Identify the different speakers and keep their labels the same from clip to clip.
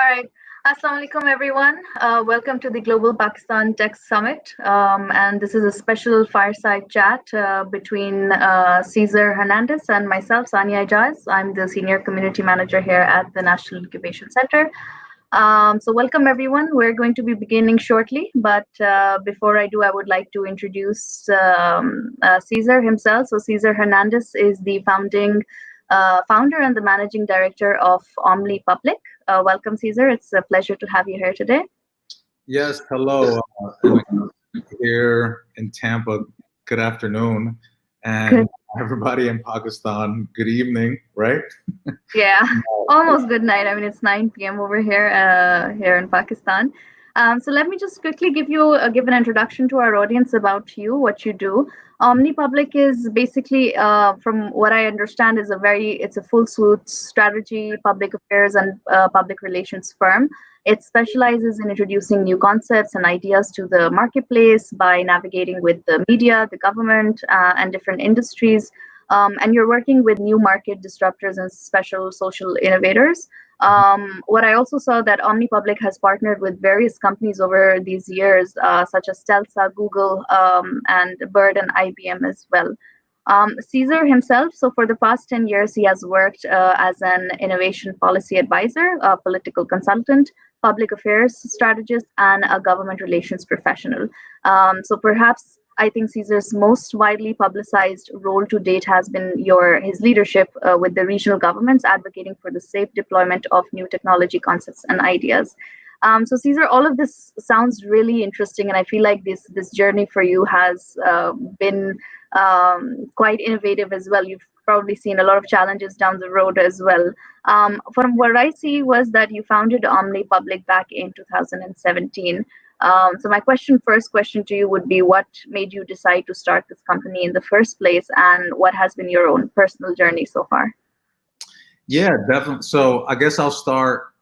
Speaker 1: right. Assalamu alaikum, everyone. Welcome to the Global Pakistan Tech Summit. And this is a special fireside chat between Cesar Hernandez and myself, Cynia Ejaz. I'm the Senior Community Manager here at the National Incubation Center. So welcome, everyone. We're going to be beginning shortly. But before I do, I would like to introduce Cesar himself. So Cesar Hernandez is the founder and the managing director of Omni Public. Welcome, Cesar. It's a pleasure to have you here today.
Speaker 2: Yes, hello. Here in Tampa, good afternoon. And everybody in Pakistan, good evening, right?
Speaker 1: Yeah, almost good night. I mean, it's 9 p.m. over here in Pakistan. So let me just quickly give an introduction to our audience about you, what you do. Omni Public is basically, from what I understand, it's a full suite strategy, public affairs, and public relations firm. It specializes in introducing new concepts and ideas to the marketplace by navigating with the media, the government, and different industries. And you're working with new market disruptors and special social innovators. What I also saw that Omni Public has partnered with various companies over these years, such as Telsa, Google, and Bird and IBM as well. Cesar himself, so for the past 10 years, he has worked as an innovation policy advisor, a political consultant, public affairs strategist, and a government relations professional. So perhaps I think Cesar's most widely publicized role to date has been his leadership with the regional governments advocating for the safe deployment of new technology concepts and ideas. So Cesar, all of this sounds really interesting, and I feel like this journey for you has been quite innovative as well. You've probably seen a lot of challenges down the road as well. From what I see was that you founded Omni Public back in 2017. So my first question to you would be, what made you decide to start this company in the first place, and what has been your own personal journey so far?
Speaker 2: Yeah, definitely. So I guess I'll start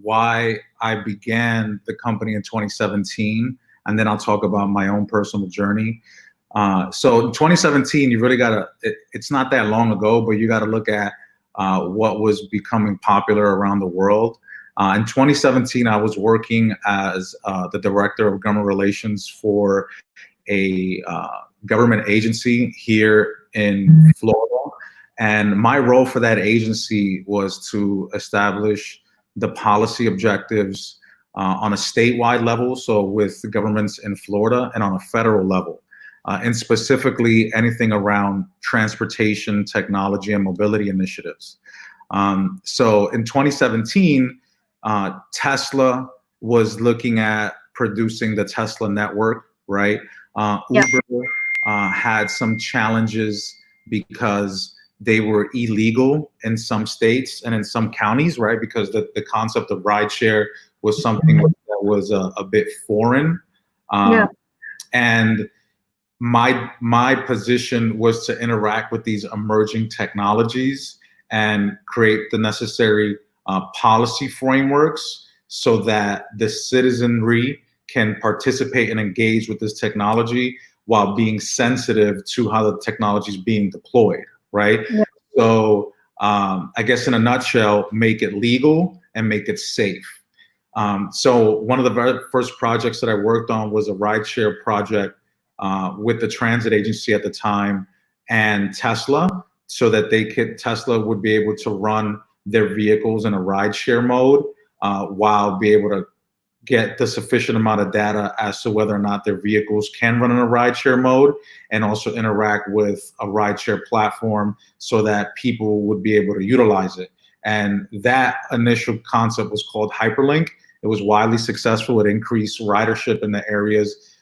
Speaker 2: why I began the company in 2017, and then I'll talk about my own personal journey. So in 2017, you really it's not that long ago, but you got to look at what was becoming popular around the world. In 2017, I was working as the director of government relations for a government agency here in Florida. And my role for that agency was to establish the policy objectives on a statewide level, so with the governments in Florida, and on a federal level, and specifically anything around transportation, technology, and mobility initiatives. So in 2017, Tesla was looking at producing the Tesla network, right? Uber had some challenges because they were illegal in some states and in some counties, right? Because the concept of rideshare was something that was a bit foreign. And my position was to interact with these emerging technologies and create the necessary policy frameworks so that the citizenry can participate and engage with this technology while being sensitive to how the technology is being deployed, right? So I guess in a nutshell, make it legal and make it safe. So one of the very first projects that I worked on was a rideshare project with the transit agency at the time and Tesla, so that Tesla would be able to run their vehicles in a rideshare mode while be able to get the sufficient amount of data as to whether or not their vehicles can run in a rideshare mode, and also interact with a rideshare platform so that people would be able to utilize it. And that initial concept was called Hyperlink. It was widely successful. It increased ridership in the areas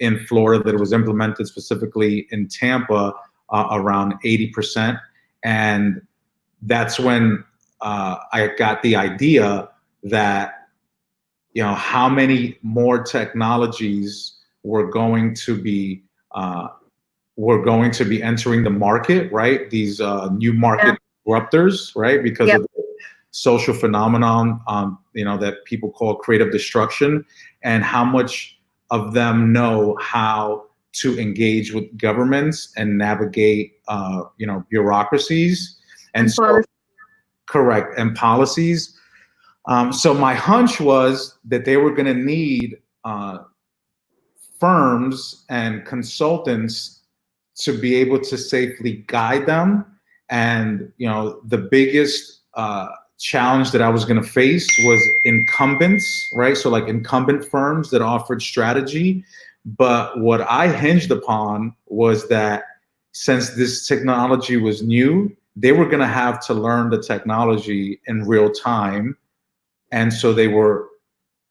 Speaker 2: in Florida that it was implemented, specifically in Tampa, around 80%. And that's when I got the idea that, how many more technologies were going to be entering the market, right? These new market disruptors, right? Because of the social phenomenon, that people call creative destruction, and how much of them know how to engage with governments and navigate, bureaucracies, and so correct, and policies. So my hunch was that they were going to need firms and consultants to be able to safely guide them. And the biggest challenge that I was going to face was incumbents, right? So like incumbent firms that offered strategy. But what I hinged upon was that since this technology was new, they were going to have to learn the technology in real time. And so they were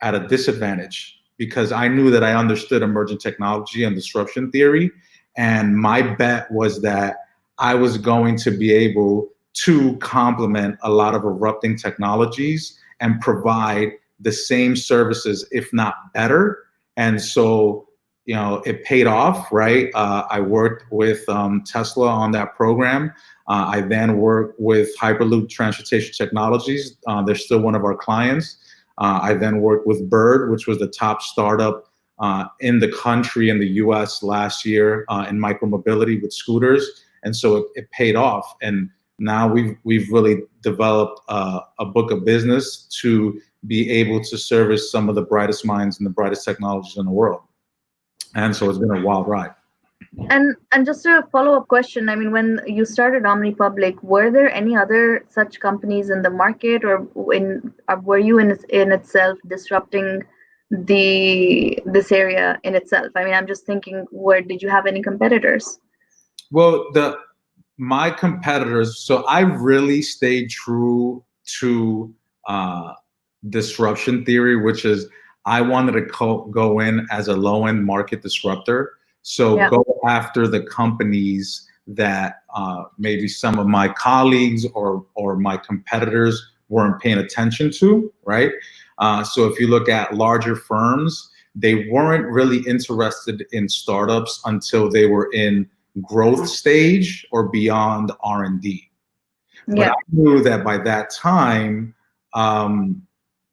Speaker 2: at a disadvantage because I knew that I understood emerging technology and disruption theory. And my bet was that I was going to be able to complement a lot of erupting technologies and provide the same services, if not better. And so, it paid off, right? I worked with Tesla on that program. I then worked with Hyperloop Transportation Technologies. They're still one of our clients. I then worked with Bird, which was the top startup in the country in the US last year in micromobility with scooters. And so it paid off. And now we've really developed a book of business to be able to service some of the brightest minds and the brightest technologies in the world. And so it's been a wild ride.
Speaker 1: And just a follow-up question, I mean, when you started Omni Public, were there any other such companies in the market, or were you in itself disrupting this area in itself? I mean, I'm just thinking, did you have any competitors?
Speaker 2: Well, my competitors, so I really stayed true to disruption theory, which is I wanted to go in as a low-end market disruptor. So go after the companies that maybe some of my colleagues or my competitors weren't paying attention to, right? So if you look at larger firms, they weren't really interested in startups until they were in growth stage or beyond R&D. But I knew that by that time,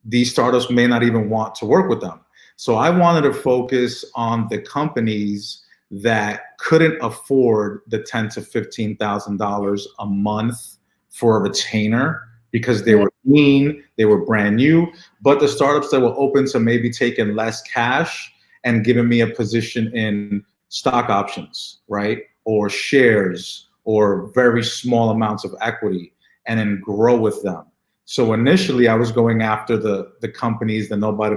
Speaker 2: these startups may not even want to work with them. So I wanted to focus on the companies that couldn't afford the $10,000 to $15,000 a month for a retainer because they were lean, they were brand new, but the startups that were open to maybe taking less cash and giving me a position in stock options, right? Or shares or very small amounts of equity, and then grow with them. So initially I was going after the companies that nobody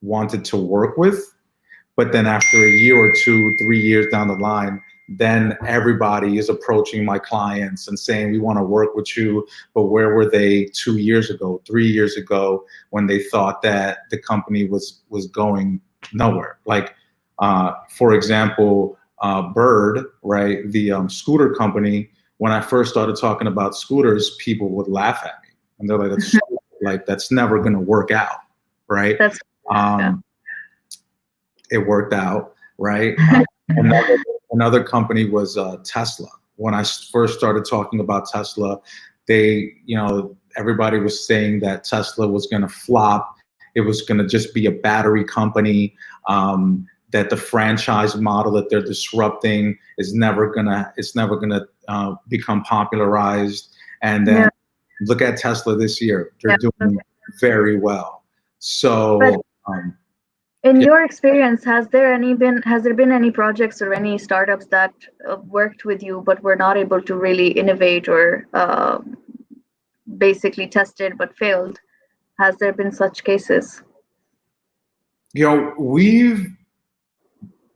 Speaker 2: wanted to work with. But then after a year or 2, 3 years down the line, then everybody is approaching my clients and saying, we want to work with you. But where were they 2 years ago, 3 years ago, when they thought that the company was going nowhere? Like, for example, Bird, right? The scooter company, when I first started talking about scooters, people would laugh at me. And they're like, that's never going to work out, right? It worked out, right? Another company was Tesla. When I first started talking about Tesla, everybody was saying that Tesla was going to flop. It was going to just be a battery company. That the franchise model that they're disrupting is never gonna become popularized. And then look at Tesla this year; they're doing very well. So.
Speaker 1: In your experience, has there been any projects or any startups that worked with you but were not able to really innovate or basically tested but failed? Has there been such cases?
Speaker 2: We've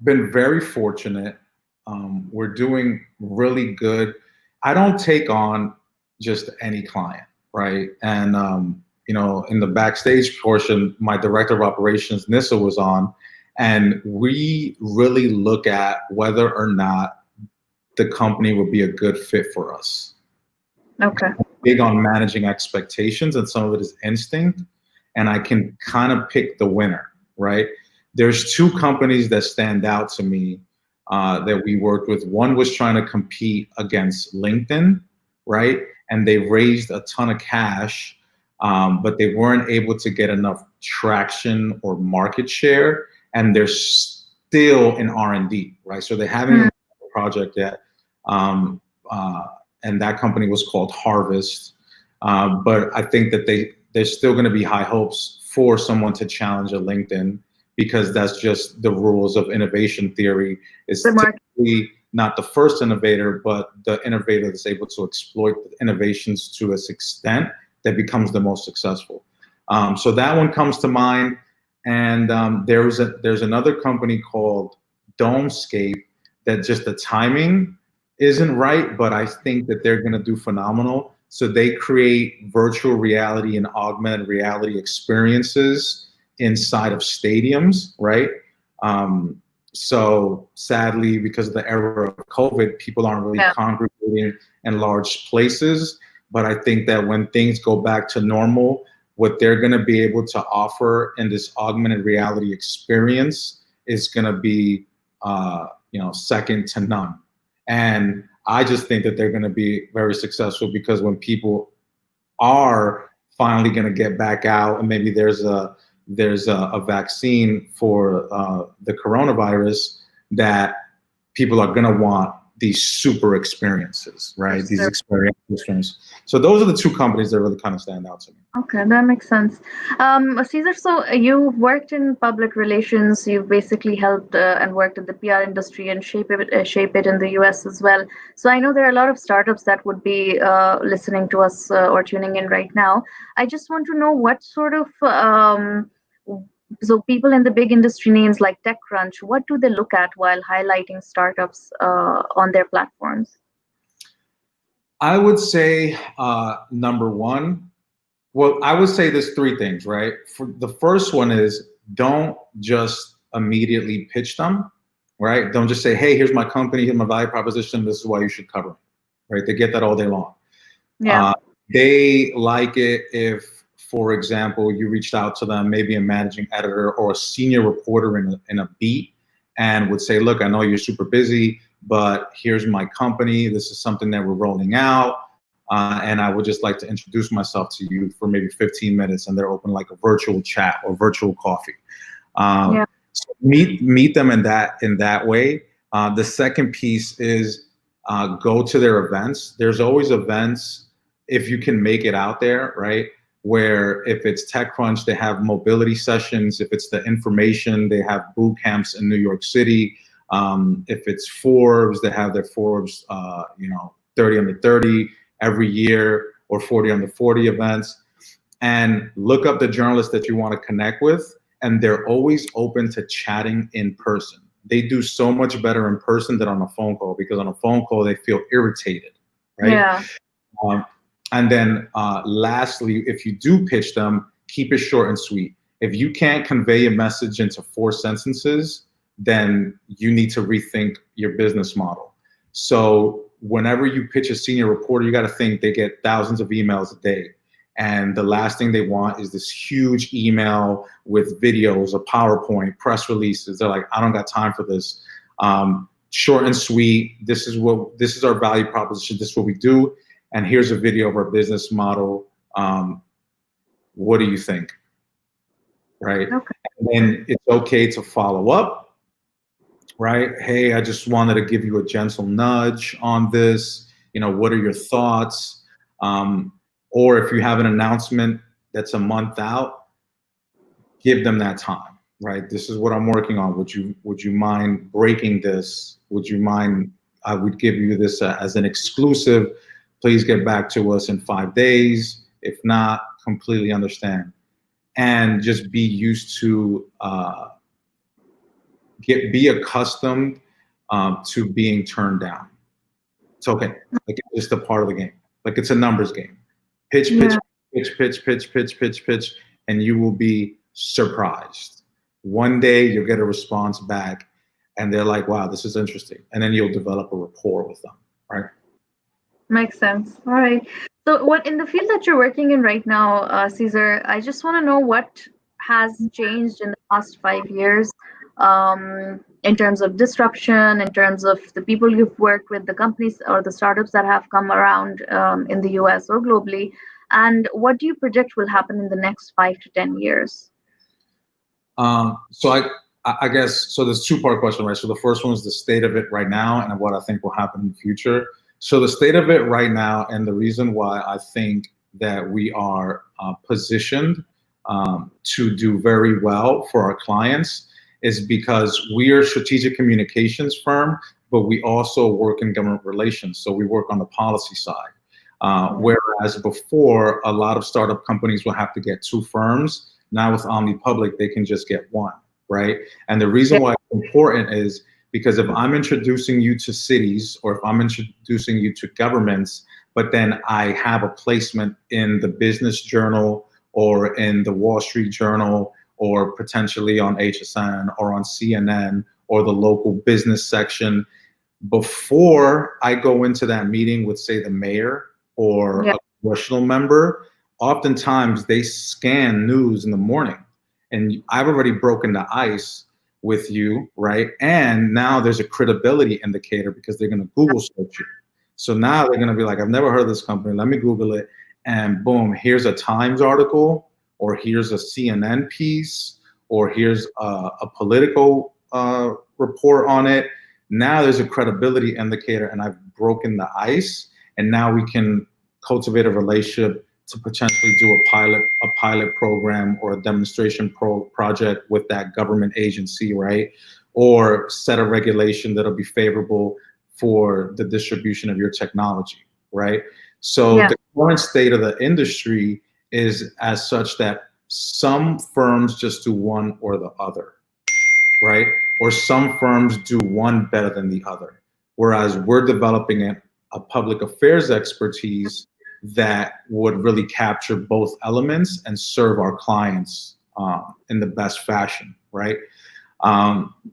Speaker 2: been very fortunate. We're doing really good. I don't take on just any client, right? And in the backstage portion, my director of operations, Nissa, was on, and we really look at whether or not the company would be a good fit for us.
Speaker 1: Okay.
Speaker 2: I'm big on managing expectations, and some of it is instinct, and I can kind of pick the winner, right? There's 2 companies that stand out to me that we worked with. One was trying to compete against LinkedIn, right? And they raised a ton of cash, but they weren't able to get enough traction or market share, and they're still in R&D, right? So they haven't a project yet, and that company was called Harvest. But I think that there's still going to be high hopes for someone to challenge a LinkedIn, because that's just the rules of innovation theory. It's typically not the first innovator, but the innovator that's able to exploit the innovations to its extent that becomes the most successful. So that one comes to mind. And there's another company called Domescape that just the timing isn't right, but I think that they're going to do phenomenal. So they create virtual reality and augmented reality experiences inside of stadiums, right? So sadly, because of the era of COVID, people aren't really congregating in large places. But I think that when things go back to normal, what they're going to be able to offer in this augmented reality experience is going to be, second to none. And I just think that they're going to be very successful, because when people are finally going to get back out, and maybe there's a vaccine for the coronavirus, that people are going to want these super experiences, right? These experiences. So those are the two companies that really kind of stand out to me.
Speaker 1: Okay, that makes sense. Cesar, so you've worked in public relations. You've basically helped and worked in the PR industry and shape it in the US as well. So I know there are a lot of startups that would be listening to us or tuning in right now. I just want to know what sort of so people in the big industry names like TechCrunch, what do they look at while highlighting startups on their platforms?
Speaker 2: I would say number one, well, I would say there's three things, right? For the first one is, don't just immediately pitch them, right? Don't just say, hey, here's my company, here's my value proposition, this is why you should cover it, right? They get that all day long.
Speaker 1: Yeah.
Speaker 2: They like it if, for example, you reached out to them, maybe a managing editor or a senior reporter in a beat, and would say, look, I know you're super busy, but here's my company. This is something that we're rolling out. And I would just like to introduce myself to you for maybe 15 minutes, and they're open like a virtual chat or virtual coffee. So meet them in that way. The second piece is go to their events. There's always events, if you can make it out there, right? Where if it's TechCrunch, they have mobility sessions. If it's the information, they have boot camps in New York City. If it's Forbes, they have their Forbes, 30 under 30 every year, or 40 under 40 events. And look up the journalists that you want to connect with, and they're always open to chatting in person. They do so much better in person than on a phone call, because on a phone call, they feel irritated, right?
Speaker 1: Yeah.
Speaker 2: And then lastly, if you do pitch them, keep it short and sweet. If you can't convey a message into 4 sentences, then you need to rethink your business model. So whenever you pitch a senior reporter, you got to think they get thousands of emails a day. And the last thing they want is this huge email with videos, a PowerPoint, press releases. They're like, I don't got time for this. Short and sweet. This is our value proposition. This is what we do. And here's a video of our business model. What do you think? Right?
Speaker 1: Okay.
Speaker 2: And then it's okay to follow up, right? Hey, I just wanted to give you a gentle nudge on this. What are your thoughts? Or if you have an announcement that's a month out, give them that time, right? This is what I'm working on. Would you mind breaking this? Would you mind, I would give you this as an exclusive. Please get back to us in 5 days. If not, completely understand. And just be used to, be accustomed to being turned down. It's okay. Like, it's just a part of the game. Like, it's a numbers game. Pitch, and you will be surprised. One day you'll get a response back, and they're like, wow, this is interesting. And then you'll develop a rapport with them, right?
Speaker 1: Makes sense. All right. So what in the field that you're working in right now, Cesar, I just want to know what has changed in the past 5 years in terms of disruption, in terms of the people you've worked with, the companies or the startups that have come around in the US or globally, and what do you predict will happen in the next 5 to 10 years?
Speaker 2: So I guess, so there's 2-part question, right? So the first one is the state of it right now and what I think will happen in the future. So the state of it right now, and the reason why I think that we are positioned to do very well for our clients is because we are a strategic communications firm, but we also work in government relations. So we work on the policy side. Whereas before, a lot of startup companies will have to get two firms. Now with Omni Public, they can just get one, right? And the reason why it's important is because if I'm introducing you to cities or if I'm introducing you to governments, but then I have a placement in the Business Journal or in the Wall Street Journal or potentially on HSN or on CNN or the local business section, before I go into that meeting with, say, the mayor or a congressional member, oftentimes they scan news in the morning. And I've already broken the ice with you, right? And now there's a credibility indicator because they're going to Google search you. So now they're going to be like, I've never heard of this company. Let me Google it. And boom, here's a Times article, or here's a CNN piece, or here's a political report on it. Now there's a credibility indicator and I've broken the ice. And now we can cultivate a relationship to potentially do a pilot program or a demonstration project with that government agency, right? Or set a regulation that'll be favorable for the distribution of your technology, right? So the current state of the industry is as such that some firms just do one or the other, right? Or some firms do one better than the other. Whereas we're developing a public affairs expertise that would really capture both elements and serve our clients in the best fashion, right?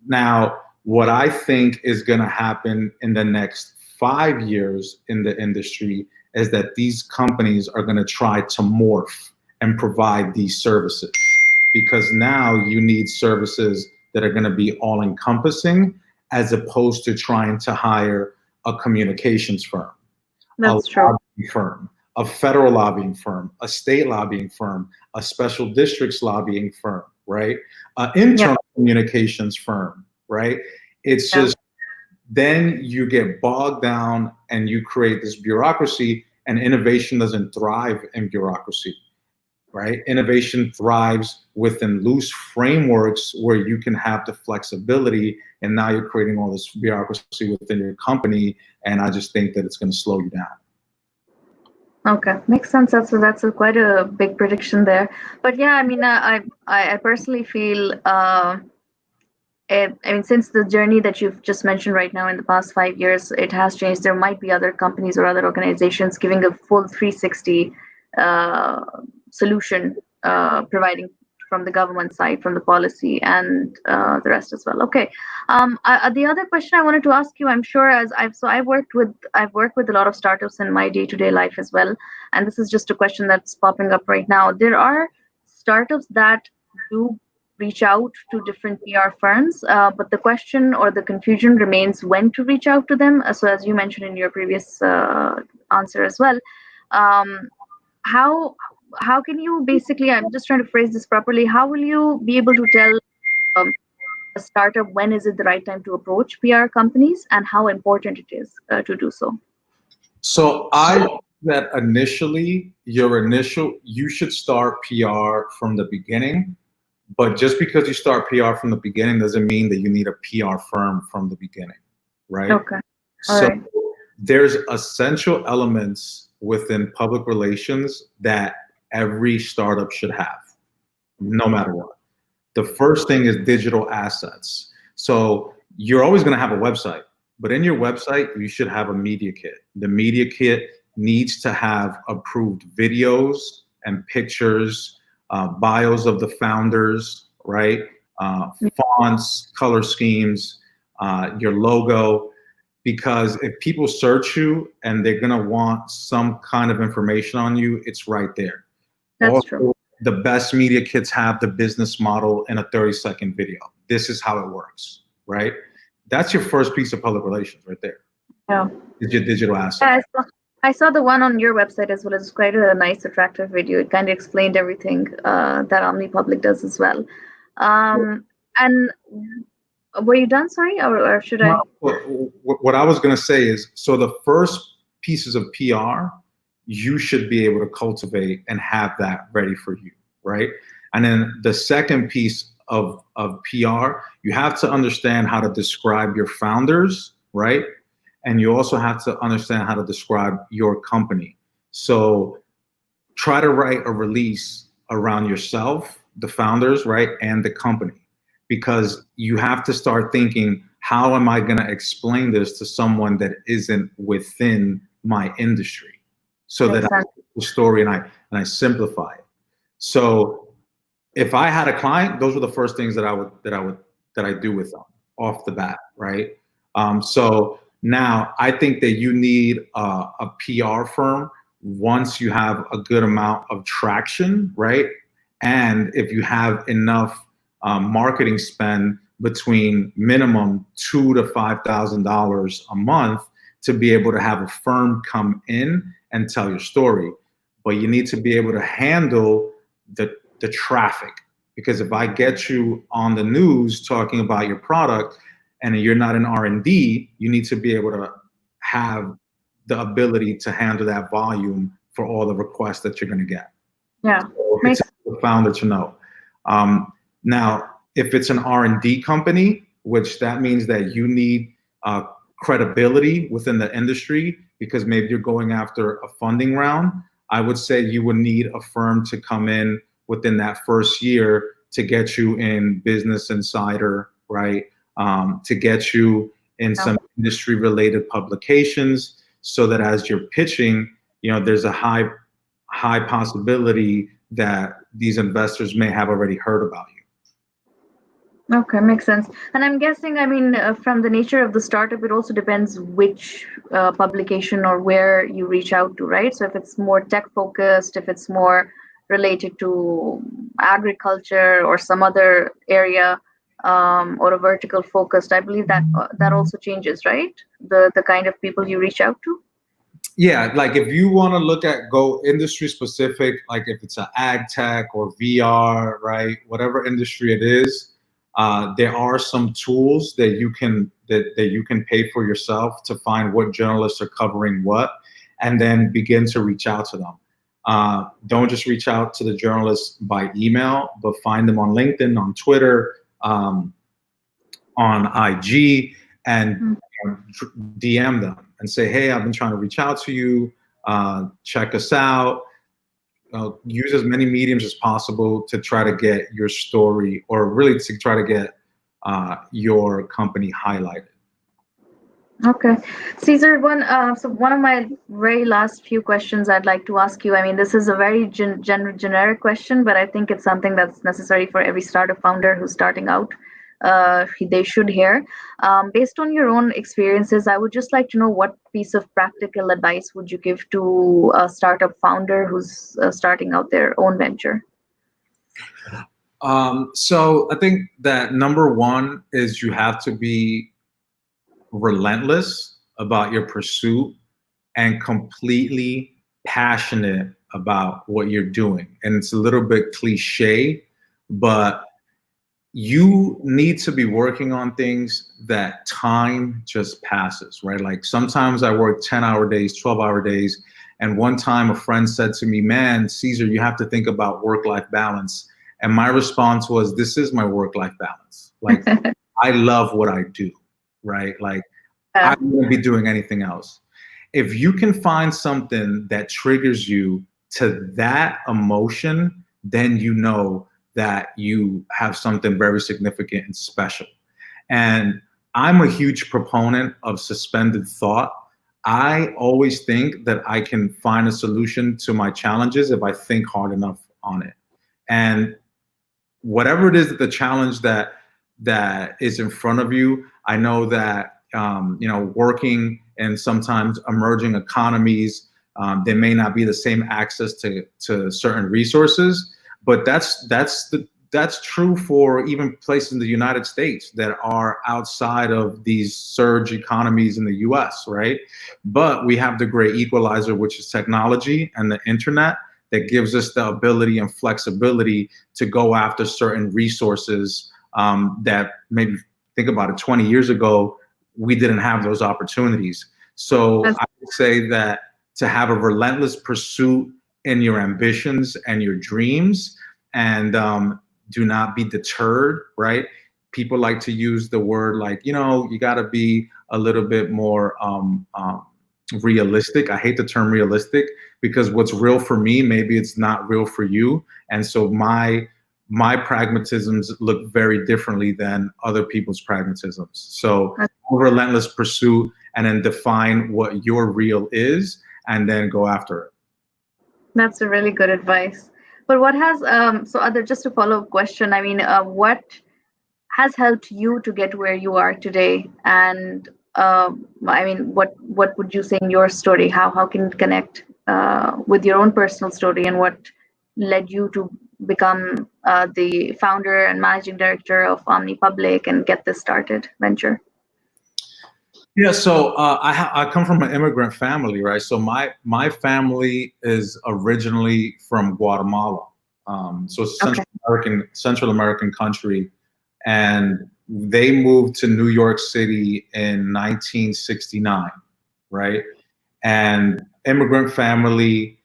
Speaker 2: Now, what I think is going to happen in the next 5 years in the industry is that these companies are going to try to morph and provide these services, because now you need services that are going to be all-encompassing as opposed to trying to hire a communications firm,
Speaker 1: That's true.
Speaker 2: lobbying firm, a federal lobbying firm, a state lobbying firm, a special districts lobbying firm, right? An internal communications firm, right? It's just, then you get bogged down and you create this bureaucracy, and innovation doesn't thrive in bureaucracy, right? Innovation thrives within loose frameworks where you can have the flexibility, and now you're creating all this bureaucracy within your company, and I just think that it's going to slow you down.
Speaker 1: Okay, makes sense. That's quite a big prediction there. But yeah, I mean, I personally feel, I mean, since the journey that you've just mentioned right now in the past 5 years, it has changed. There might be other companies or other organizations giving a full 360 solution, providing from the government side, from the policy, and the rest as well. Okay. The other question I wanted to ask you, I'm sure, as I've worked with a lot of startups in my day-to-day life as well, and this is just a question that's popping up right now. There are startups that do reach out to different PR firms, but the question or the confusion remains when to reach out to them. So as you mentioned in your previous answer as well, how can you basically, I'm just trying to phrase this properly, how will you be able to tell a startup when is it the right time to approach PR companies and how important it is to do so?
Speaker 2: So that initially, you should start PR from the beginning. But just because you start PR from the beginning doesn't mean that you need a PR firm from the beginning, right?
Speaker 1: Okay.
Speaker 2: So there's essential elements within public relations that every startup should have, no matter what. The first thing is digital assets. So you're always going to have a website, but in your website, you should have a media kit. The media kit needs to have approved videos and pictures, bios of the founders, right? Fonts, color schemes, your logo, because if people search you and they're gonna want some kind of information on you, it's right there.
Speaker 1: That's
Speaker 2: also,
Speaker 1: true.
Speaker 2: The best media kits have the business model in a 30-second video. This is how it works, right? That's your first piece of public relations right there.
Speaker 1: Yeah.
Speaker 2: Is your digital asset.
Speaker 1: Yeah, I saw the one on your website as well. It's quite a nice, attractive video. It kind of explained everything that Omni Public does as well. And were you done? Sorry, or should I?
Speaker 2: What I was going to say is, so the first pieces of PR you should be able to cultivate and have that ready for you, right? And then the second piece of PR, you have to understand how to describe your founders, right? And you also have to understand how to describe your company. So try to write a release around yourself, the founders, right, and the company, because you have to start thinking, how am I going to explain this to someone that isn't within my industry, so that I tell the story and I simplify it. So if I had a client, those were the first things that I do with them off the bat, right? So now I think that you need a PR firm once you have a good amount of traction, right? And if you have enough marketing spend between minimum $2,000 to $5,000 a month to be able to have a firm come in and tell your story. But you need to be able to handle the traffic, because if I get you on the news talking about your product and you're not in R&D, you need to be able to have the ability to handle that volume for all the requests that you're going to get.
Speaker 1: Yeah,
Speaker 2: so it's the founder to know. Now, if it's an R&D company, which that means that you need credibility within the industry, because maybe you're going after a funding round, I would say you would need a firm to come in within that first year to get you in Business Insider, right? To get you in some industry-related publications, so that as you're pitching, there's a high possibility that these investors may have already heard about you.
Speaker 1: Okay, makes sense. And I'm guessing, from the nature of the startup, it also depends which publication or where you reach out to, right? So if it's more tech focused, if it's more related to agriculture or some other area, or a vertical focused, I believe that also changes, right? The kind of people you reach out to.
Speaker 2: Yeah, like if you want to go industry specific, like if it's an ag tech or VR, right? Whatever industry it is, there are some tools that you can pay for yourself to find what journalists are covering what, and then begin to reach out to them. Don't just reach out to the journalists by email, but find them on LinkedIn, on Twitter, on IG, and DM them and say, hey, I've been trying to reach out to you. Check us out. Use as many mediums as possible to try to get your story, or really to try to get your company highlighted.
Speaker 1: Okay, Cesar, one of my very last few questions I'd like to ask you. This is a very generic question, but I think it's something that's necessary for every startup founder who's starting out. They should hear. Based on your own experiences, I would just like to know, what piece of practical advice would you give to a startup founder who's starting out their own venture?
Speaker 2: So I think that number one is you have to be relentless about your pursuit and completely passionate about what you're doing. And it's a little bit cliche, but you need to be working on things that time just passes, right? Like sometimes I work 10-hour days, 12-hour days. And one time a friend said to me, man, Cesar, you have to think about work-life balance. And my response was, this is my work-life balance. Like, I love what I do, right? Like, I wouldn't be doing anything else. If you can find something that triggers you to that emotion, then you know that you have something very significant and special. And I'm a huge proponent of suspended thought. I always think that I can find a solution to my challenges if I think hard enough on it. And whatever it is that the challenge that is in front of you, I know that working in sometimes emerging economies, there may not be the same access to certain resources. But that's true for even places in the United States that are outside of these surge economies in the US, right? But we have the great equalizer, which is technology and the internet, that gives us the ability and flexibility to go after certain resources that maybe, think about it, 20 years ago, we didn't have those opportunities. So I would say that to have a relentless pursuit in your ambitions and your dreams, and do not be deterred, right? People like to use the word like, you got to be a little bit more realistic. I hate the term realistic because what's real for me, maybe it's not real for you. And so my pragmatisms look very differently than other people's pragmatisms. So relentless pursuit, and then define what your real is, and then go after it.
Speaker 1: That's a really good advice. But what has just a follow-up question. I mean, what has helped you to get where you are today? And I mean, what would you say in your story? How can it connect with your own personal story, and what led you to become the founder and managing director of Omni Public and get this started venture?
Speaker 2: Yeah, so I come from an immigrant family, right? So my family is originally from Guatemala, so it's a Central American country, and they moved to New York City in 1969, right? And immigrant family,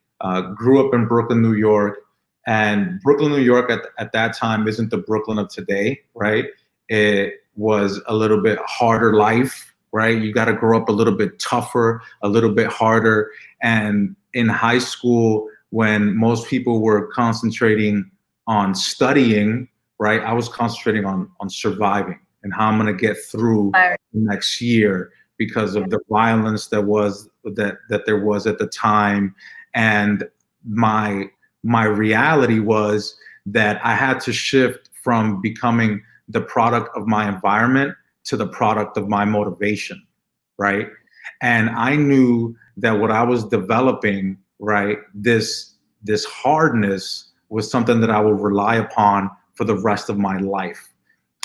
Speaker 2: grew up in Brooklyn, New York, and Brooklyn, New York at that time isn't the Brooklyn of today, right? It was a little bit harder life. Right? You got to grow up a little bit tougher, a little bit harder. And in high school, when most people were concentrating on studying, right, I was concentrating on surviving and how I'm going to get through the next year because of the violence that there was at the time. And my reality was that I had to shift from becoming the product of my environment to the product of my motivation, right? And I knew that what I was developing, right, this hardness was something that I would rely upon for the rest of my life.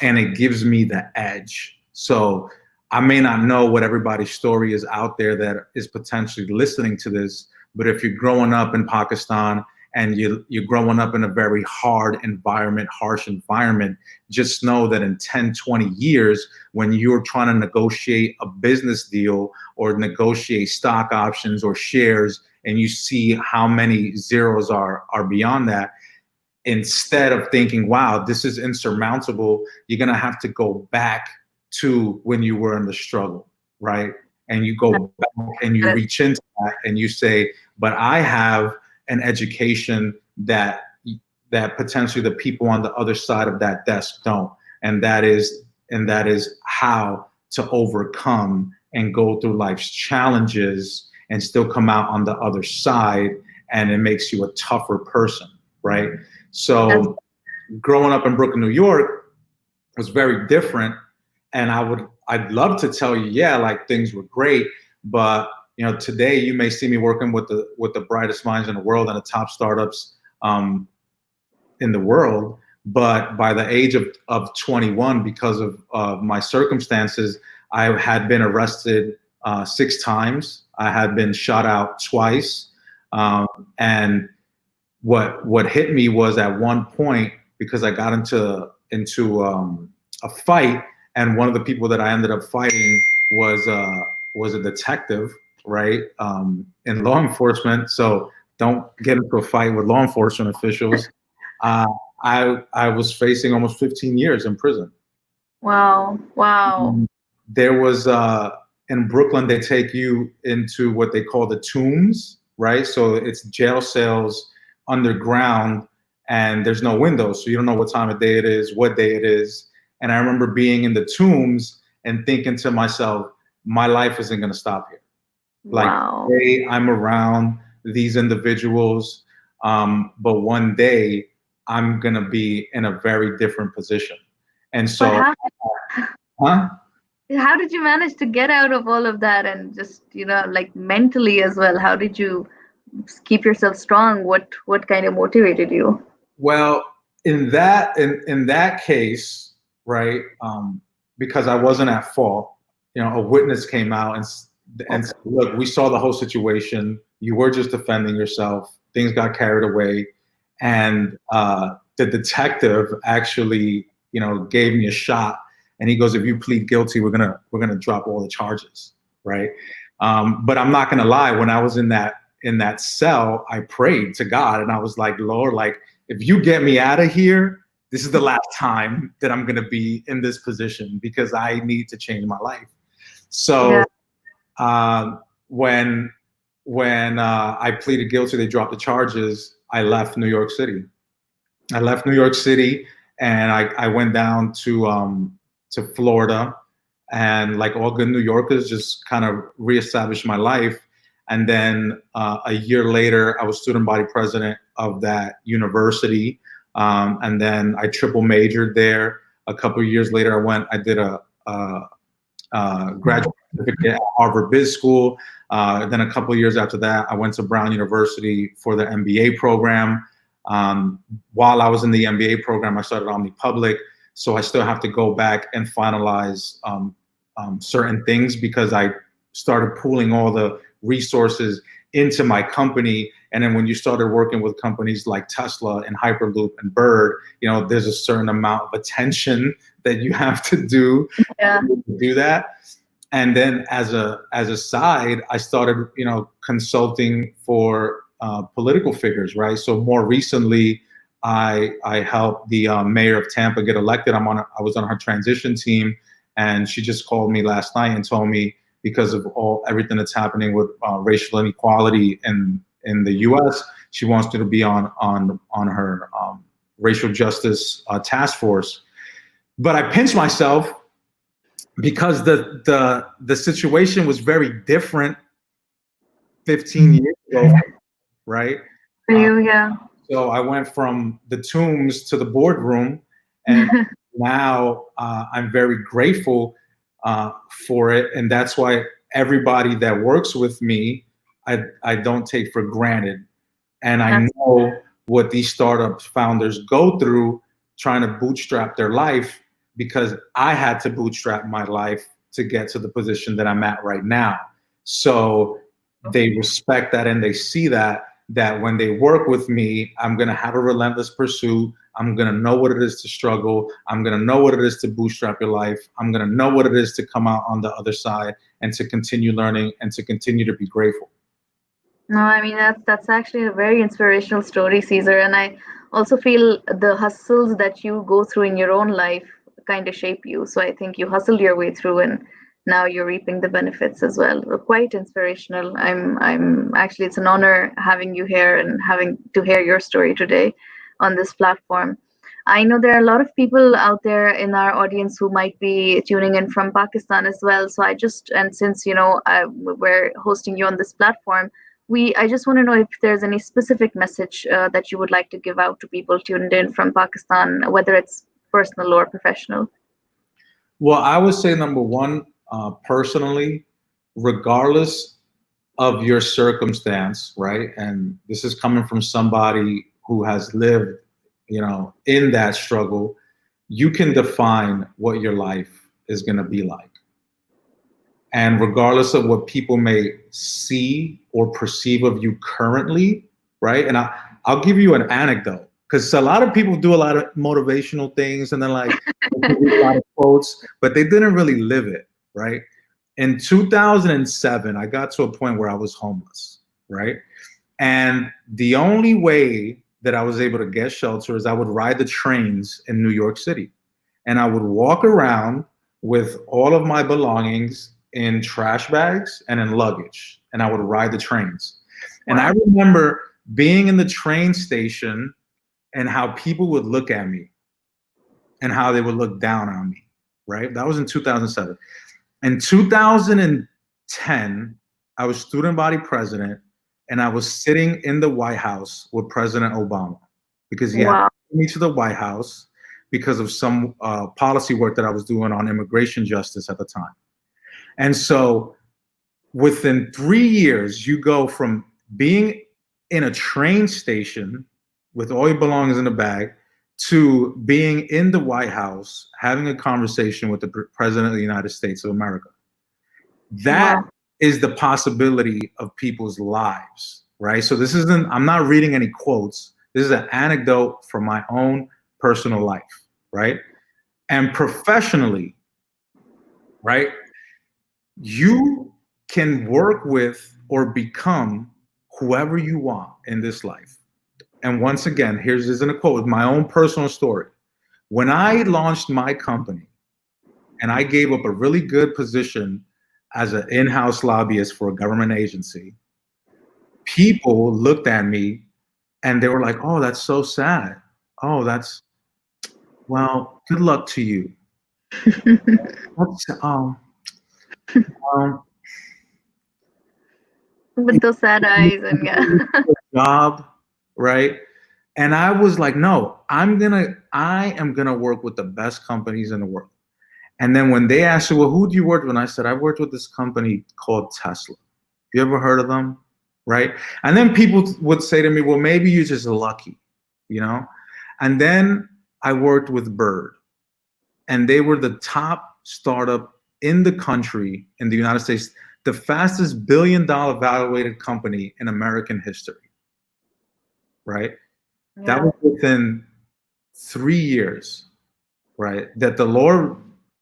Speaker 2: And it gives me the edge. So I may not know what everybody's story is out there that is potentially listening to this, but if you're growing up in Pakistan and you're growing up in a very hard environment, harsh environment, just know that in 10, 20 years, when you're trying to negotiate a business deal or negotiate stock options or shares, and you see how many zeros are beyond that, instead of thinking, wow, this is insurmountable, you're gonna have to go back to when you were in the struggle, right? And you go back and you reach into that and you say, but I have an education that potentially the people on the other side of that desk don't, and that is how to overcome and go through life's challenges and still come out on the other side, and it makes you a tougher person, right? So growing up in Brooklyn, New York was very different, and I'd love to tell you, yeah, like things were great, but today you may see me working with the brightest minds in the world and the top startups in the world. But by the age of 21, because of my circumstances, I had been arrested 6 times. I had been shot out twice. And what hit me was at one point, because I got into a fight, and one of the people that I ended up fighting was a detective, right, in law enforcement. So don't get into a fight with law enforcement officials. I was facing almost 15 years in prison.
Speaker 1: Wow.
Speaker 2: There was, in Brooklyn, they take you into what they call the tombs, right? So it's jail cells underground, and there's no windows. So you don't know what time of day it is, what day it is. And I remember being in the tombs and thinking to myself, my life isn't going to stop here. Like, today I'm around these individuals, but one day I'm going to be in a very different position. And so,
Speaker 1: how did you manage to get out of all of that, and just, like mentally as well? How did you keep yourself strong? What kind of motivated you?
Speaker 2: Well, in that case, right, because I wasn't at fault, a witness came out and said, look, we saw the whole situation. You were just defending yourself. Things got carried away. And the detective actually, gave me a shot. And he goes, if you plead guilty, we're gonna drop all the charges, right? But I'm not gonna lie, when I was in that cell, I prayed to God and I was like, Lord, like, if you get me out of here, this is the last time that I'm gonna be in this position because I need to change my life. So when I pleaded guilty, they dropped the charges. I left New York City. And I went down to Florida, and like all good New Yorkers, just kind of reestablished my life. And then a year later, I was student body president of that university, and then I triple majored there. A couple of years later, I did a graduate certificate at Harvard Biz School. Then a couple of years after that, I went to Brown University for the MBA program. While I was in the MBA program, I started Omni Public. So I still have to go back and finalize certain things because I started pooling all the resources into my company. And then when you started working with companies like Tesla and Hyperloop and Bird, you know, there's a certain amount of attention that you have to do to do that. And then as a side, I started, you know, consulting for political figures, right? So more recently, I helped the mayor of Tampa get elected. I was on her transition team, and she just called me last night and told me, because of everything that's happening with racial inequality in the U.S., she wants me to be on her racial justice task force. But I pinched myself because the situation was very different 15 years ago, right?
Speaker 1: For you, yeah.
Speaker 2: So I went from the tombs to the boardroom, and now I'm very grateful for it, and that's why everybody that works with me, I don't take for granted, and I know what these startup founders go through trying to bootstrap their life, because I had to bootstrap my life to get to the position that I'm at right now. So they respect that, and they see that when they work with me, I'm gonna have a relentless pursuit. I'm gonna know what it is to struggle. I'm gonna know what it is to bootstrap your life. I'm gonna know what it is to come out on the other side and to continue learning and to continue to be grateful.
Speaker 1: No, I mean that's actually a very inspirational story, Cesar. And I also feel the hustles that you go through in your own life kind of shape you. So I think you hustled your way through, and now you're reaping the benefits as well. Quite inspirational. I'm actually, it's an honor having you here and having to hear your story today on this platform. I know there are a lot of people out there in our audience who might be tuning in from Pakistan as well. So and since, you know, we're hosting you on this platform, I just want to know if there's any specific message that you would like to give out to people tuned in from Pakistan, whether it's personal or professional.
Speaker 2: Well, I would say number one, personally, regardless of your circumstance, right? And this is coming from somebody who has lived, you know, in that struggle, you can define what your life is going to be like. And regardless of what people may see or perceive of you currently, right? And I'll give you an anecdote, because a lot of people do a lot of motivational things and then like a lot of quotes, but they didn't really live it, right? In 2007, I got to a point where I was homeless, right? And the only way that I was able to get shelter is I would ride the trains in New York City. And I would walk around with all of my belongings in trash bags and in luggage, and I would ride the trains. And I remember being in the train station and how people would look at me and how they would look down on me, right? That was in 2007. In 2010, I was student body president, and I was sitting in the White House with President Obama, because he had me to the White House because of some policy work that I was doing on immigration justice at the time. And so within 3 years, you go from being in a train station with all your belongings in a bag to being in the White House, having a conversation with the President of the United States of America. That is the possibility of people's lives, right? So this isn't, I'm not reading any quotes. This is an anecdote from my own personal life, right? And professionally, right? You can work with or become whoever you want in this life. And once again, here's in a quote with my own personal story. When I launched my company and I gave up a really good position as an in-house lobbyist for a government agency, people looked at me and they were like, oh, that's so sad. Oh, well, good luck to you. um,
Speaker 1: With those sad eyes and yeah.
Speaker 2: job, right? And I was like, no, I am gonna work with the best companies in the world. And then when they asked me, well, who do you work with? And I said, I worked with this company called Tesla. You ever heard of them? Right? And then people would say to me, well, maybe you're just lucky, you know? And then I worked with Bird, and they were the top startup in the country, in the United States, the fastest billion-dollar valuated company in American history, right? Yeah. That was within 3 years, right? That the Lord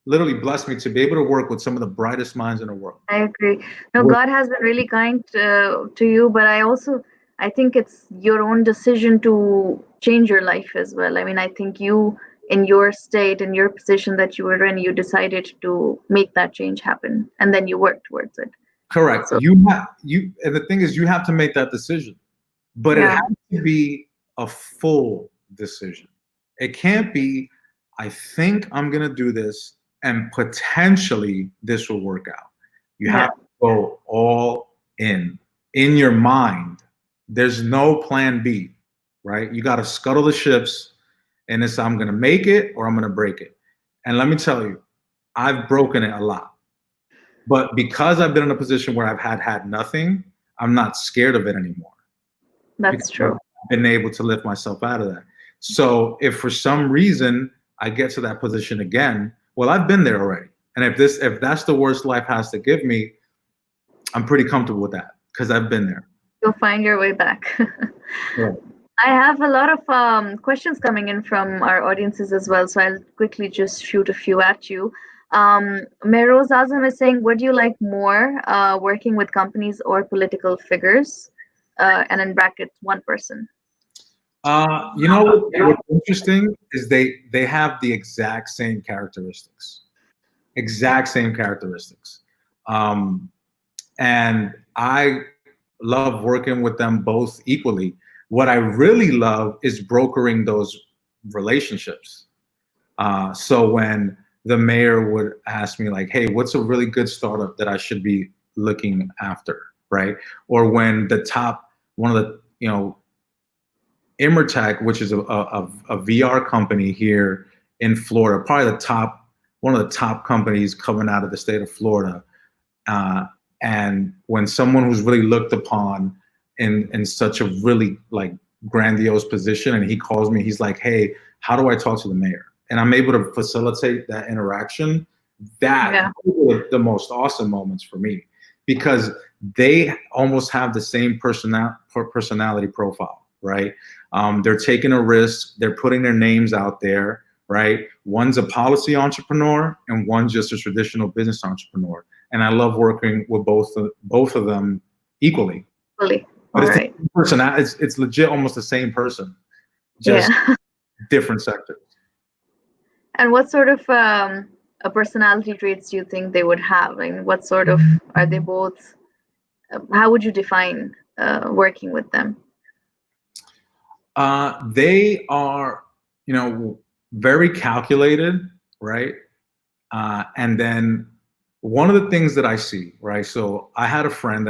Speaker 2: literally blessed me to be able to work with some of the brightest minds in the world.
Speaker 1: I agree. No, God has been really kind to you, but I think it's your own decision to change your life as well. I mean, I think you, in your state, in your position that you were in, you decided to make that change happen, and then you worked towards it.
Speaker 2: Correct. So, and the thing is, you have to make that decision, but it has to be a full decision. It can't be, I think I'm going to do this, and potentially this will work out. You have to go all in your mind. There's no plan B, right? You got to scuttle the ships, and it's I'm going to make it or I'm going to break it. And let me tell you, I've broken it a lot. But because I've been in a position where I've had nothing, I'm not scared of it anymore.
Speaker 1: That's true.
Speaker 2: I've been able to lift myself out of that. So if for some reason I get to that position again, well, I've been there already. And if that's the worst life has to give me, I'm pretty comfortable with that because I've been there.
Speaker 1: You'll find your way back.
Speaker 2: Yeah.
Speaker 1: I have a lot of questions coming in from our audiences as well, so I'll quickly just shoot a few at you. Meroz Azam is saying, what do you like more, working with companies or political figures? And in brackets, one person.
Speaker 2: You know what's interesting is they have the exact same characteristics. And I love working with them both equally. What I really love is brokering those relationships. So when the mayor would ask me like, hey, what's a really good startup that I should be looking after, right? Or when one of the, Immertec, which is a VR company here in Florida, probably one of the top companies coming out of the state of Florida. And when someone who's really looked upon in such a really like grandiose position, and he calls me, he's like, hey, how do I talk to the mayor? And I'm able to facilitate that interaction. That was the most awesome moments for me, because they almost have the same personality profile, right? They're taking a risk. They're putting their names out there, right? One's a policy entrepreneur and one's just a traditional business entrepreneur. And I love working with both of them equally.
Speaker 1: But
Speaker 2: it's legit almost the same person, just different sectors.
Speaker 1: And what sort of personality traits do you think they would have? I mean, what sort of, are they both, how would you define working with them?
Speaker 2: They are, very calculated, right? And then one of the things that I see, right? So I had a friend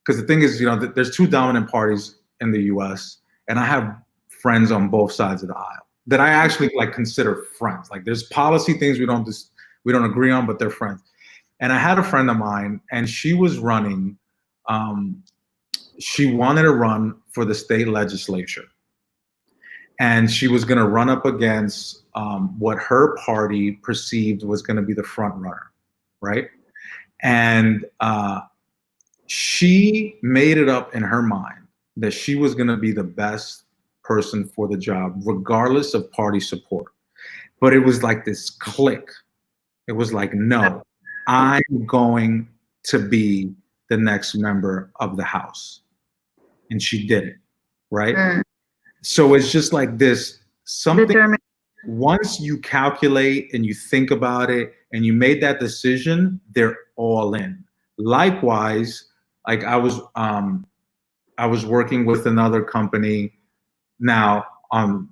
Speaker 2: because the thing is, there's two dominant parties in the US, and I have friends on both sides of the aisle that I actually like consider friends. Like there's policy things we don't agree on, but they're friends. And I had a friend of mine, and she was running, she wanted to run for the state legislature. And she was going to run up against what her party perceived was going to be the front runner, right? And she made it up in her mind that she was going to be the best person for the job, regardless of party support. But it was like this click. It was like, no, I'm going to be the next member of the House. And she did it, right? So it's just like this, something, once you calculate and you think about it and you made that decision, they're all in. Likewise, like I was working with another company now,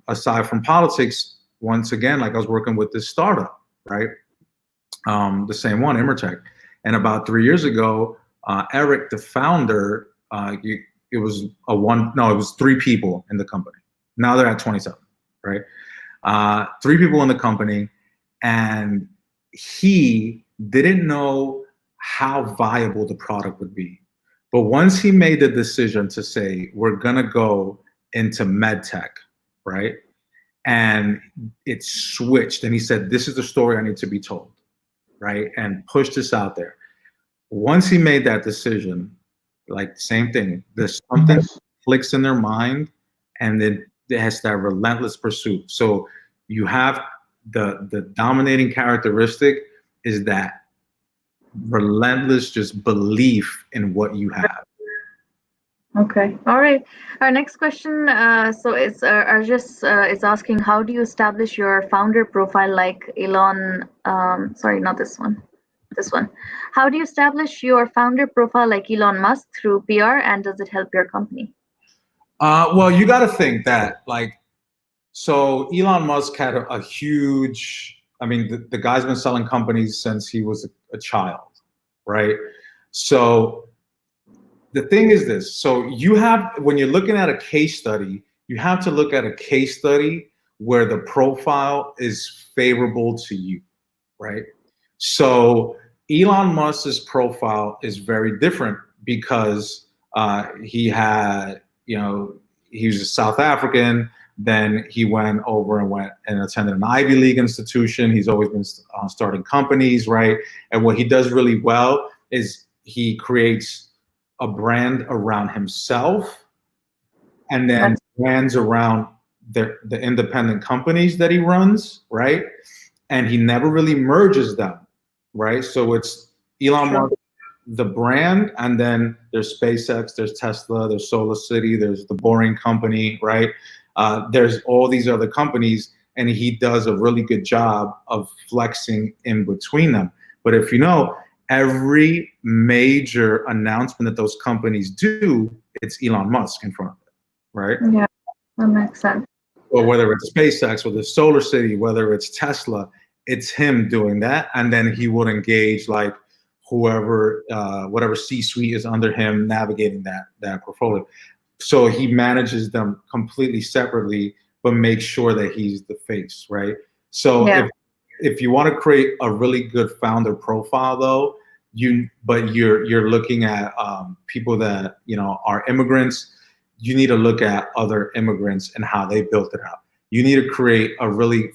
Speaker 2: aside from politics, once again, like I was working with this startup, right? The same one, Immertec. And about 3 years ago, Eric, the founder, it was 3 people in the company. Now they're at 27, right? 3 people in the company, and he didn't know how viable the product would be. But once he made the decision to say, we're gonna go into med tech, right? And it switched, and he said, this is the story I need to be told, right? And pushed this out there. Once he made that decision, like same thing, there's something clicks in their mind, and then it has that relentless pursuit. So you have the dominating characteristic is that relentless just belief in what you have.
Speaker 1: Okay. All right. Our next question, so it's Arjus is asking, how do you establish your founder profile like Elon? Sorry, not this one. This one. How do you establish your founder profile like Elon Musk through PR, and does it help your company?
Speaker 2: Well, you got to think that, like, so Elon Musk had a huge, I mean, the guy's been selling companies since he was a child, right? So the thing is this, so you have, when you're looking at a case study, you have to look at a case study where the profile is favorable to you, right? So Elon Musk's profile is very different because he had, he was a South African, then he went over and attended an Ivy League institution. He's always been starting companies, right? And what he does really well is he creates a brand around himself, and then brands around the independent companies that he runs, right? And he never really merges them, right? So it's Elon Musk, the brand, and then there's SpaceX, there's Tesla, there's Solar City, there's the Boring Company, right? There's all these other companies, and he does a really good job of flexing in between them. But if you know, every major announcement that those companies do, it's Elon Musk in front of it, right?
Speaker 1: Yeah, that makes sense.
Speaker 2: Or whether it's SpaceX, whether it's Solar City, whether it's Tesla, it's him doing that. And then he would engage like whoever, whatever C-suite is under him navigating that portfolio. So he manages them completely separately, but makes sure that he's the face, right? So if you want to create a really good founder profile, though, you're looking at people that are immigrants. You need to look at other immigrants and how they built it out. You need to create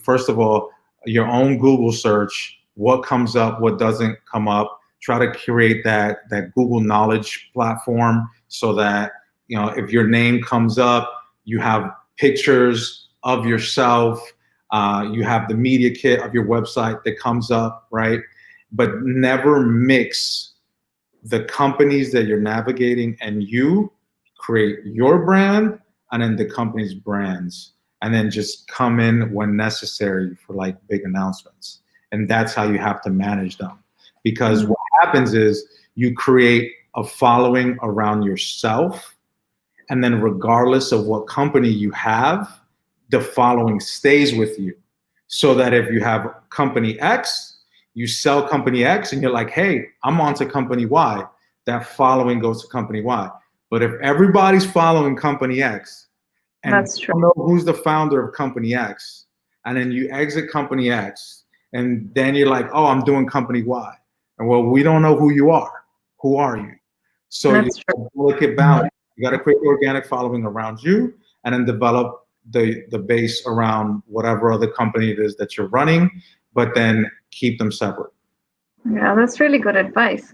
Speaker 2: first of all, your own Google search. What comes up, what doesn't come up. Try to create that Google knowledge platform so that if your name comes up, you have pictures of yourself. You have the media kit of your website that comes up, right? But never mix the companies that you're navigating and you create your brand and then the company's brands, and then just come in when necessary for like big announcements. And that's how you have to manage them. Because what happens is you create a following around yourself, and then regardless of what company you have, the following stays with you. So that if you have company X, you sell company X and you're like, hey, I'm on to company Y, that following goes to company Y. But if everybody's following company X and you don't know who's the founder of company X, and then you exit company X, and then you're like, oh, I'm doing company Y. And well, we don't know who you are. Who are you? So you look at balance. You got to create organic following around you, and then develop the base around whatever other company it is that you're running, but then keep them separate.
Speaker 1: Yeah, that's really good advice.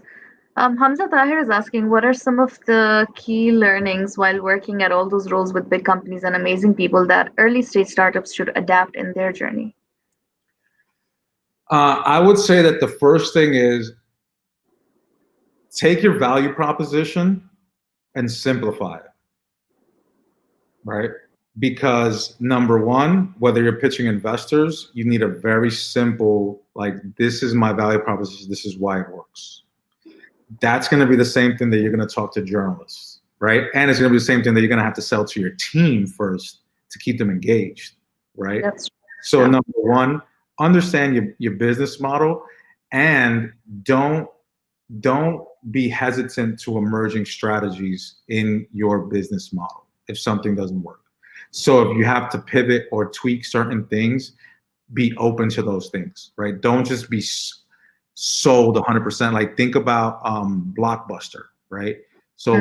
Speaker 1: Hamza Tahir is asking, what are some of the key learnings while working at all those roles with big companies and amazing people that early stage startups should adapt in their journey?
Speaker 2: I would say that the first thing is take your value proposition and simplify it, right? Because number one, whether you're pitching investors, you need a very simple, like, this is my value proposition, this is why it works. That's going to be the same thing that you're going to talk to journalists, right? And it's going to be the same thing that you're going to have to sell to your team first to keep them engaged, right?
Speaker 1: That's true.
Speaker 2: So number one, understand your business model, and don't be hesitant to emerging strategies in your business model if something doesn't work. So if you have to pivot or tweak certain things, be open to those things, right? Don't just be sold 100%. Like, think about Blockbuster, right? So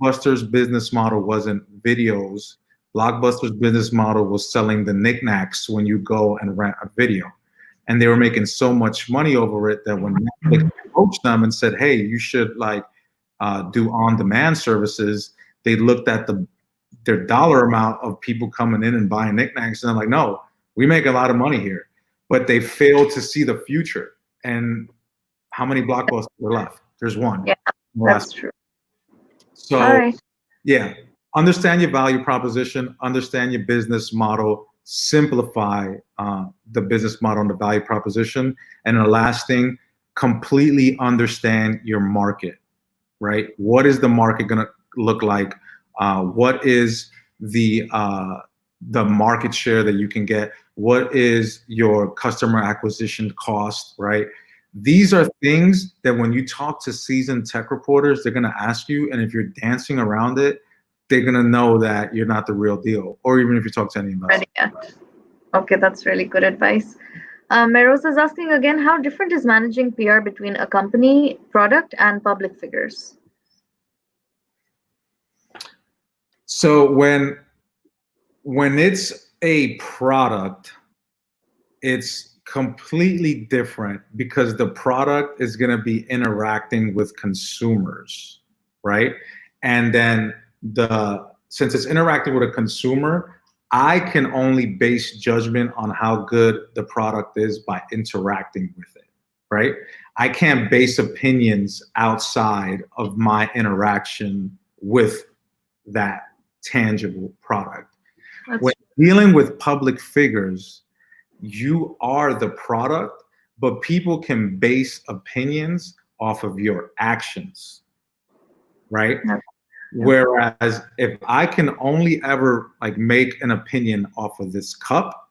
Speaker 2: Blockbuster's business model wasn't videos. Blockbuster's business model was selling the knickknacks when you go and rent a video. And they were making so much money over it that when Netflix approached them and said, hey, you should like do on-demand services, they looked at their dollar amount of people coming in and buying knickknacks, and they're like, no, we make a lot of money here. But they failed to see the future. And how many Blockbusters were left? There's one.
Speaker 1: Yeah, that's true.
Speaker 2: So, yeah, understand your value proposition, understand your business model, simplify the business model and the value proposition. And the last thing, completely understand your market, right? What is the market going to look like? What is the market share that you can get? What is your customer acquisition cost, right? These are things that when you talk to seasoned tech reporters, they're going to ask you. And if you're dancing around it, they're going to know that you're not the real deal, or even if you talk to any investor.
Speaker 1: Okay, that's really good advice. Meroz is asking again, how different is managing PR between a company, product, and public figures?
Speaker 2: So when it's a product, it's completely different because the product is going to be interacting with consumers, right? And then since it's interacting with a consumer, I can only base judgment on how good the product is by interacting with it, right? I can't base opinions outside of my interaction with that tangible product. When dealing with public figures, you are the product, but people can base opinions off of your actions, right? Whereas if I can only ever like make an opinion off of this cup,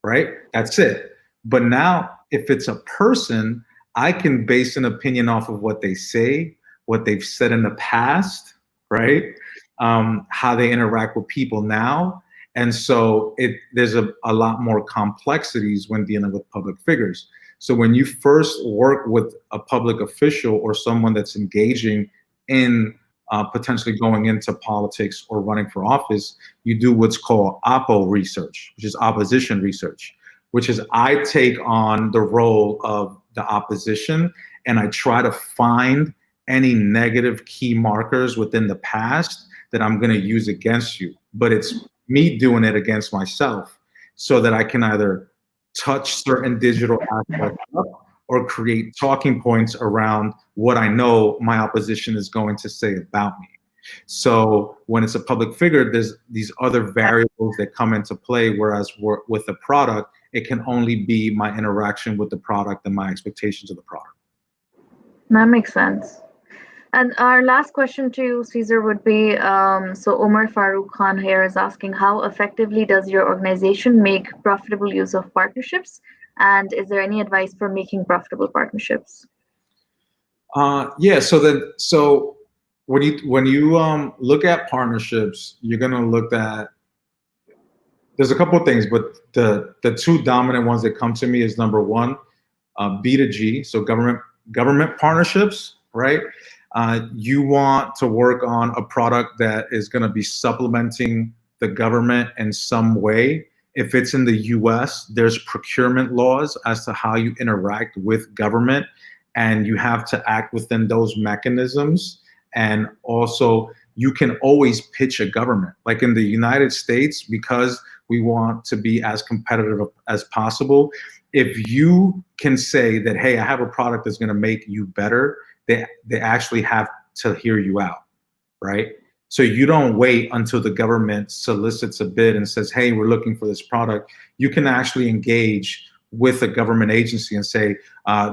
Speaker 2: right? That's it. But now if it's a person, I can base an opinion off of what they say, what they've said in the past, right? How they interact with people now. And so there's a lot more complexities when dealing with public figures. So when you first work with a public official or someone that's engaging in potentially going into politics or running for office, you do what's called oppo research, which is opposition research, which is I take on the role of the opposition and I try to find any negative key markers within the past that I'm going to use against you. But it's me doing it against myself so that I can either touch certain digital aspects up or create talking points around what I know my opposition is going to say about me. So when it's a public figure, there's these other variables that come into play, whereas with a product, it can only be my interaction with the product and my expectations of the product.
Speaker 1: That makes sense. And our last question to you, Cesar, would be, so Omar Farooq Khan here is asking, how effectively does your organization make profitable use of partnerships? And is there any advice for making profitable partnerships?
Speaker 2: Yeah, so when you look at partnerships, you're gonna look at, there's a couple of things, but the two dominant ones that come to me is number one, B2G, so government partnerships, right? You want to work on a product that is going to be supplementing the government in some way. If it's in the US, there's procurement laws as to how you interact with government, and you have to act within those mechanisms. And also, you can always pitch a government. Like in the United States, because we want to be as competitive as possible, if you can say that, hey, I have a product that's going to make you better, they actually have to hear you out, right? So you don't wait until the government solicits a bid and says, hey, we're looking for this product. You can actually engage with a government agency and say,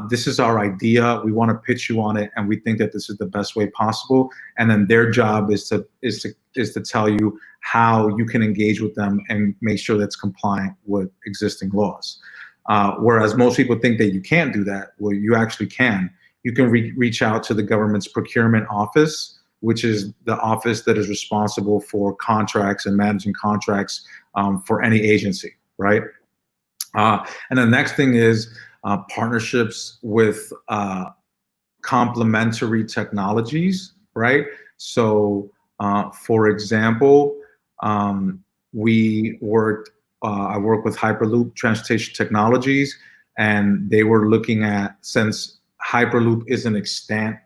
Speaker 2: this is our idea, we want to pitch you on it, and we think that this is the best way possible. And then their job is to tell you how you can engage with them and make sure that's compliant with existing laws. Whereas most people think that you can't do that. Well, you actually can. You can reach out to the government's procurement office, which is the office that is responsible for contracts and managing contracts for any agency, right? And the next thing is partnerships with complementary technologies, right? So, for example, we worked, I work with Hyperloop Transportation Technologies, and they were looking at, since Hyperloop isn't extant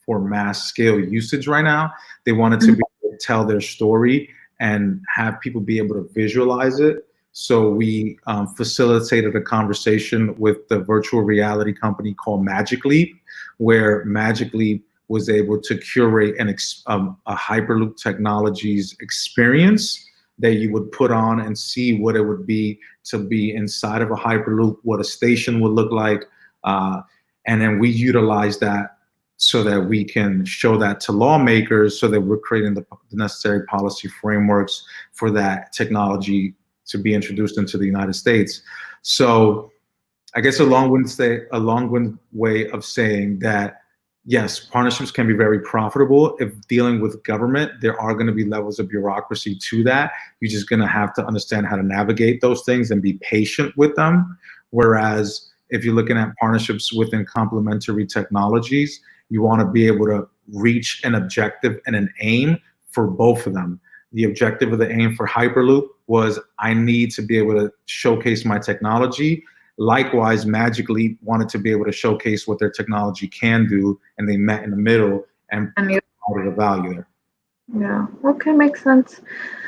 Speaker 2: for mass scale usage right now, they wanted to be able to tell their story and have people be able to visualize it. So we facilitated a conversation with the virtual reality company called Magic Leap, where Magic Leap was able to curate a Hyperloop Technologies experience that you would put on and see what it would be to be inside of a Hyperloop, what a station would look like. And then we utilize that so that we can show that to lawmakers, so that we're creating the necessary policy frameworks for that technology to be introduced into the United States. So I guess a long-winded way of saying that, yes, partnerships can be very profitable. If dealing with government, there are going to be levels of bureaucracy to that. You're just going to have to understand how to navigate those things and be patient with them. Whereas if you're looking at partnerships within complementary technologies, you want to be able to reach an objective and an aim for both of them. The objective of the aim for Hyperloop was, I need to be able to showcase my technology. Likewise, Magic Leap wanted to be able to showcase what their technology can do, and they met in the middle and provided a value there.
Speaker 1: Yeah, okay, makes sense.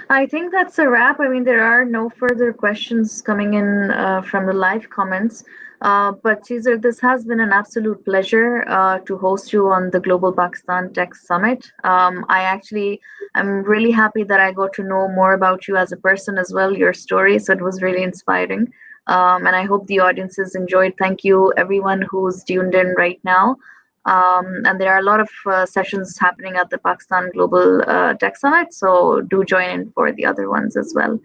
Speaker 1: I think that's a wrap. I mean, there are no further questions coming in from the live comments. But Cesar, this has been an absolute pleasure to host you on the Global Pakistan Tech Summit. I'm really happy that I got to know more about you as a person as well, your story. So it was really inspiring. And I hope the audiences enjoyed. Thank you, everyone who's tuned in right now. And there are a lot of sessions happening at the Pakistan Global Tech Summit, so do join in for the other ones as well.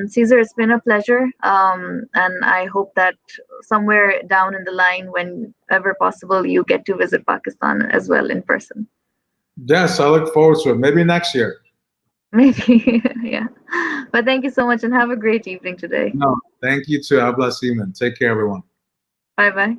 Speaker 1: Cesar, it's been a pleasure, and I hope that somewhere down in the line, whenever possible, you get to visit Pakistan as well in person.
Speaker 2: Yes, I look forward to it. Maybe next year.
Speaker 1: Maybe, yeah. But thank you so much, and have a great evening today.
Speaker 2: No, thank you too. God bless you, man. Take care, everyone.
Speaker 1: Bye-bye.